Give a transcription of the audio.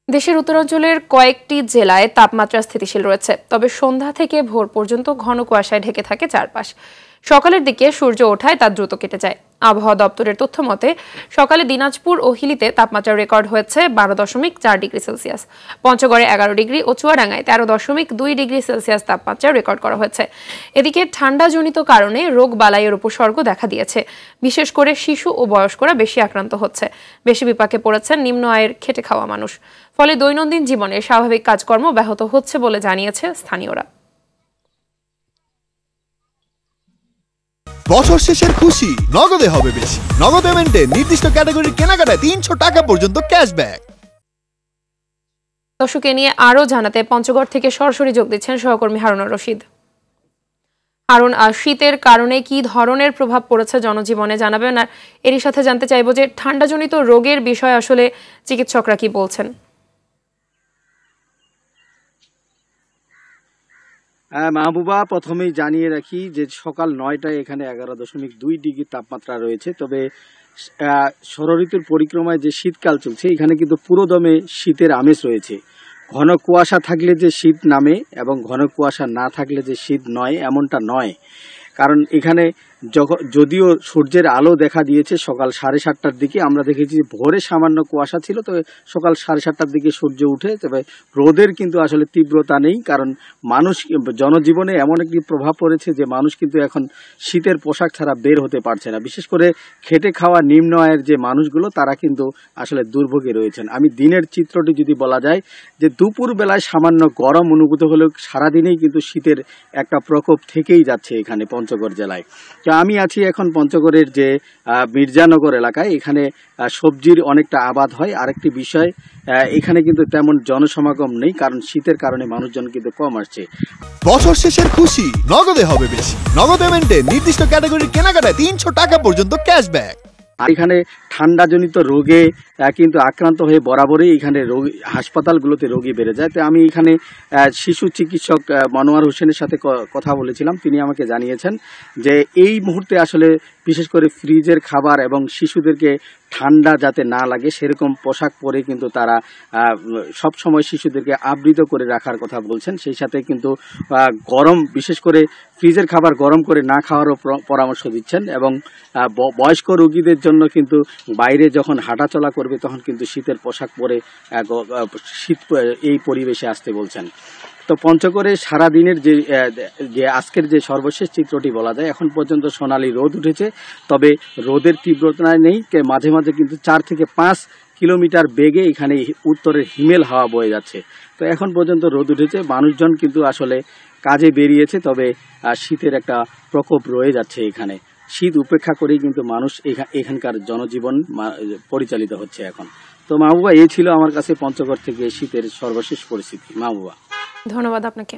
দেশের উত্তরাঞ্চলের কয়েকটি জেলায় তাপমাত্রা স্থিতিশীল রয়েছে, তবে সন্ধ্যা থেকে ভোর পর্যন্ত ঘন কুয়াশায় ঢেকে থাকে চারপাশ। সকালের দিকে সূর্য ওঠায় তা দ্রুত কেটে যায়। আবহাওয়া দপ্তরের তথ্য মতে সকালে দিনাজপুর ও হিলিতে তাপমাত্রা রেকর্ড হয়েছে 12.4 ডিগ্রি সেলসিয়াস, পঞ্চগড়ে 11 ডিগ্রি ও চুয়াডাঙ্গায় 13.2 ডিগ্রি সেলসিয়াস তাপমাত্রা রেকর্ড করা হয়েছে। এদিকে ঠান্ডাজনিত কারণে রোগ বালাইয়ের উপসর্গ দেখা দিয়েছে। বিশেষ করে শিশু ও বয়স্করা বেশি আক্রান্ত হচ্ছে। বেশি বিপাকে পড়েছেন নিম্ন আয়ের খেটে খাওয়া মানুষ। ফলে দৈনন্দিন জীবনে স্বাভাবিক কাজকর্ম ব্যাহত হচ্ছে বলে জানিয়েছে স্থানীয়রা। বছর শেষের খুশি নগদে হবে বেশি। নগদ পেমেন্টে নির্দিষ্ট ক্যাটাগরির কেনাকাটায় 300 টাকা পর্যন্ত ক্যাশব্যাক। দর্শককে নিয়ে আরো জানাতে পঞ্চগড় থেকে সরাসরি যোগ দিচ্ছেন সহকর্মী হারুনুর রশিদ। হারুন, শীতের কারণে কি ধরনের প্রভাব পড়েছে জনজীবনে জানাবেন, আর এরই সাথে জানতে চাইবো যে ঠান্ডাজনিত রোগের বিষয়ে আসলে চিকিৎসকরা কি বলছেন। মাহবুবা, প্রথমেই জানিয়ে রাখি যে সকাল 9টায় এখানে 11.2 ডিগ্রি তাপমাত্রা রয়েছে। তবে ষড়ঋতুর পরিক্রমায় যে শীতকাল চলছে, এখানে কিন্তু পুরোদমে শীতের আমেজ রয়েছে। ঘন কুয়াশা থাকলে যে শীত নামে এবং ঘন কুয়াশা না থাকলে যে শীত নয়, এমনটা নয়। কারণ এখানে যদিও সূর্যের আলো দেখা দিয়েছে সকাল 7:30টার দিকে, আমরা দেখেছি ভোরে সামান্য কুয়াশা ছিল, তবে সকাল 7:30টার দিকে সূর্য উঠে, তবে রোদের কিন্তু আসলে তীব্রতা নেই। কারণ মানুষ জনজীবনে এমন একটি প্রভাব পড়েছে যে মানুষ কিন্তু এখন শীতের পোশাক ছাড়া বের হতে পারছে না। বিশেষ করে খেটে খাওয়া নিম্ন আয়ের যে মানুষগুলো, তারা কিন্তু আসলে দুর্ভোগে রয়েছেন। আমি দিনের চিত্রটি যদি বলা যায়, যে দুপুর বেলায় সামান্য গরম অনুভূত হলেও সারাদিনেই কিন্তু শীতের একটা প্রকোপ থেকেই যাচ্ছে এখানে পঞ্চগড় জেলায়। তো আমি আছি এখন পঞ্চগড়ের যে মির্জানগর এলাকায়। এখানে সবজির অনেকটা আবাদ হয়। আরেকটি বিষয়, এখানে কিন্তু তেমন জনসমাগম নেই, কারণ শীতের কারণে মানুষজন কিন্তু কম আসছে। বছর শেষের খুশি নগদে হবে বেশি। নগদ পেমেন্টে নির্দিষ্ট ক্যাটাগরির কেনাকাটায় 300 টাকা পর্যন্ত ক্যাশব্যাক। আর এখানে ঠান্ডাজনিত রোগে কিন্তু আক্রান্ত হয়ে বরাবরই এখানে হাসপাতালগুলোতে রোগী বেড়ে যায়। তো আমি এখানে শিশু চিকিৎসক মনোয়ার হোসেনের সাথে কথা বলেছিলাম। তিনি আমাকে জানিয়েছেন যে এই মুহূর্তে আসলে বিশেষ করে ফ্রিজের খাবার এবং শিশুদেরকে ঠান্ডা যাতে না লাগে সেরকম পোশাক পরে কিন্তু তারা সব সময় শিশুদেরকে আবৃত করে রাখার কথা বলছেন। সেই সাথে কিন্তু গরম, বিশেষ করে ফ্রিজের খাবার গরম করে না খাওয়ারও পরামর্শ দিচ্ছেন। এবং বয়স্ক রোগীদের জন্য কিন্তু বাইরে যখন হাঁটাচলা করবে তখন কিন্তু শীতের পোশাক পরে শীত এই পরিবেশে আসতে বলছেন। তো পঞ্চগড়ে সারাদিনের যে আজকের যে সর্বশেষ চিত্রটি বলা যায়, এখন পর্যন্ত সোনালী রোদ উঠেছে, তবে রোদের তীব্রতা নেই। মাঝে মাঝে কিন্তু 4 থেকে 5 কিলোমিটার বেগে এখানে উত্তরের হিমেল হাওয়া বয়ে যাচ্ছে। তো এখন পর্যন্ত রোদ উঠেছে, মানুষজন কিন্তু আসলে কাজে বেরিয়েছে, তবে শীতের একটা প্রকোপ রয়ে যাচ্ছে এখানে। শীত উপেক্ষা করেই কিন্তু মানুষ এখানকার জনজীবন পরিচালিত হচ্ছে এখন। তো মাহবুবা, এই ছিল আমার কাছে পঞ্চগড় থেকে শীতের সর্বশেষ পরিস্থিতি। মাহবুবা, ধন্যবাদ আপনাকে।